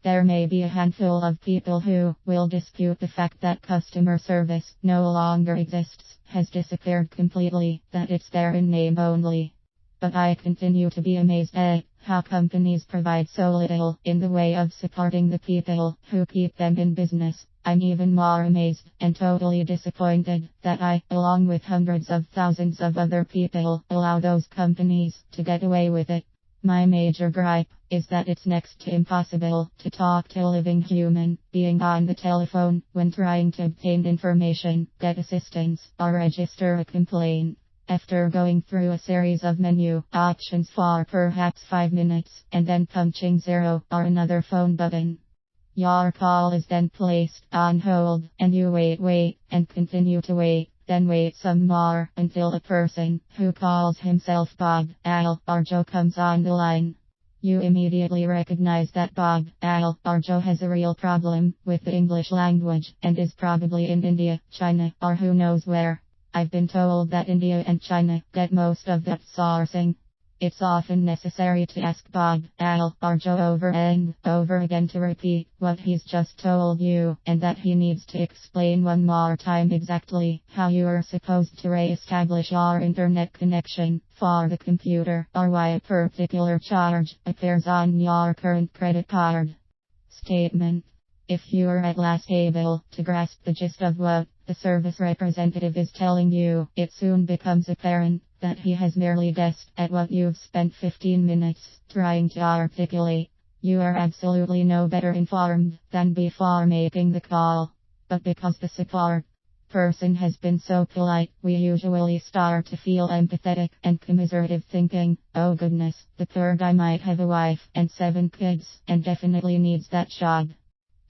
There may be a handful of people who will dispute the fact that customer service no longer exists, has disappeared completely, that it's there in name only. But I continue to be amazed at how companies provide so little in the way of supporting the people who keep them in business. I'm even more amazed and totally disappointed that I, along with hundreds of thousands of other people, allow those companies to get away with it. My major gripe is that it's next to impossible to talk to a living human being on the telephone when trying to obtain information, get assistance, or register a complaint. After going through a series of menu options for perhaps 5 minutes, and then punching 0 or another phone button, your call is then placed on hold, and you wait, and continue to wait, then wait some more, until a person who calls himself Bob, Al, or Joe comes on the line. You immediately recognize that Bob, Al, or Joe has a real problem with the English language, and is probably in India, China, or who knows where. I've been told that India and China get most of that sourcing. It's often necessary to ask Bob, Al, or Joe over and over again to repeat what he's just told you, and that he needs to explain one more time exactly how you are supposed to re-establish your internet connection for the computer, or why a particular charge appears on your current credit card statement. If you are at last able to grasp the gist of what the service representative is telling you, it soon becomes apparent that he has merely guessed at what you've spent 15 minutes trying to articulate. You are absolutely no better informed than before making the call. But because the support person has been so polite, we usually start to feel empathetic and commiserative, thinking, oh goodness, the poor guy might have a wife and 7 kids, and definitely needs that job.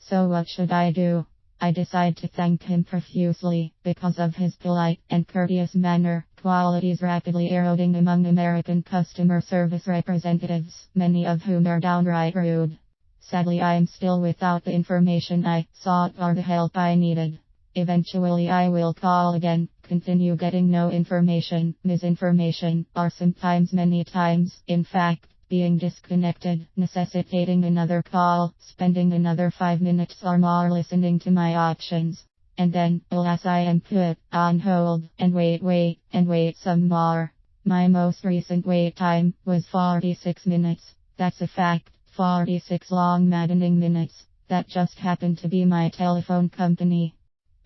So what should I do? I decide to thank him profusely, because of his polite and courteous manner, qualities rapidly eroding among American customer service representatives, many of whom are downright rude. Sadly, I am still without the information I sought or the help I needed. Eventually I will call again, continue getting no information, misinformation, or sometimes many times, in fact, being disconnected, necessitating another call, spending another 5 minutes or more listening to my options. And then, alas, I am put on hold, and wait some more. My most recent wait time was 46 minutes. That's a fact, 46 long maddening minutes. That just happened to be my telephone company.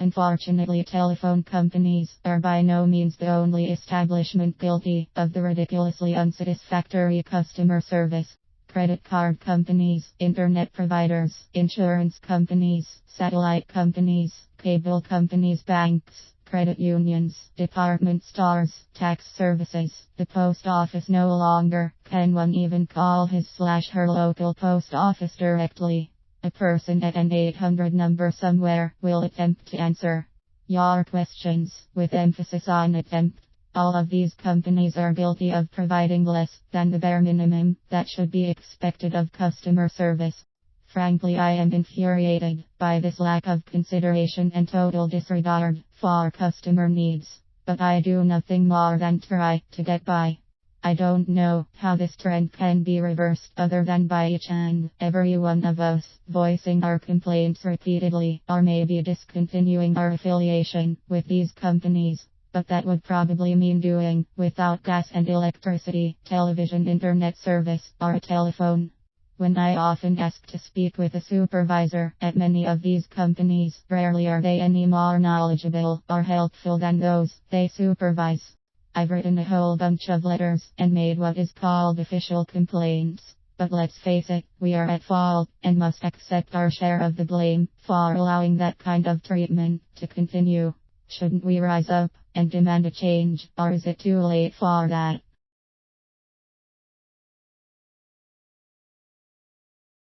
Unfortunately, telephone companies are by no means the only establishment guilty of the ridiculously unsatisfactory customer service. Credit card companies, internet providers, insurance companies, satellite companies, cable companies, banks, credit unions, department stores, tax services, the post office. No longer can one even call his/her local post office directly. A person at an 800 number somewhere will attempt to answer your questions, with emphasis on attempt. All of these companies are guilty of providing less than the bare minimum that should be expected of customer service. Frankly, I am infuriated by this lack of consideration and total disregard for customer needs. But I do nothing more than try to get by. I don't know how this trend can be reversed other than by each and every one of us voicing our complaints repeatedly, or maybe discontinuing our affiliation with these companies. But that would probably mean doing without gas and electricity, television, internet service, or a telephone. When I often ask to speak with a supervisor at many of these companies, rarely are they any more knowledgeable or helpful than those they supervise. I've written a whole bunch of letters and made what is called official complaints. But let's face it, we are at fault and must accept our share of the blame for allowing that kind of treatment to continue. Shouldn't we rise up and demand a change, or is it too late for that?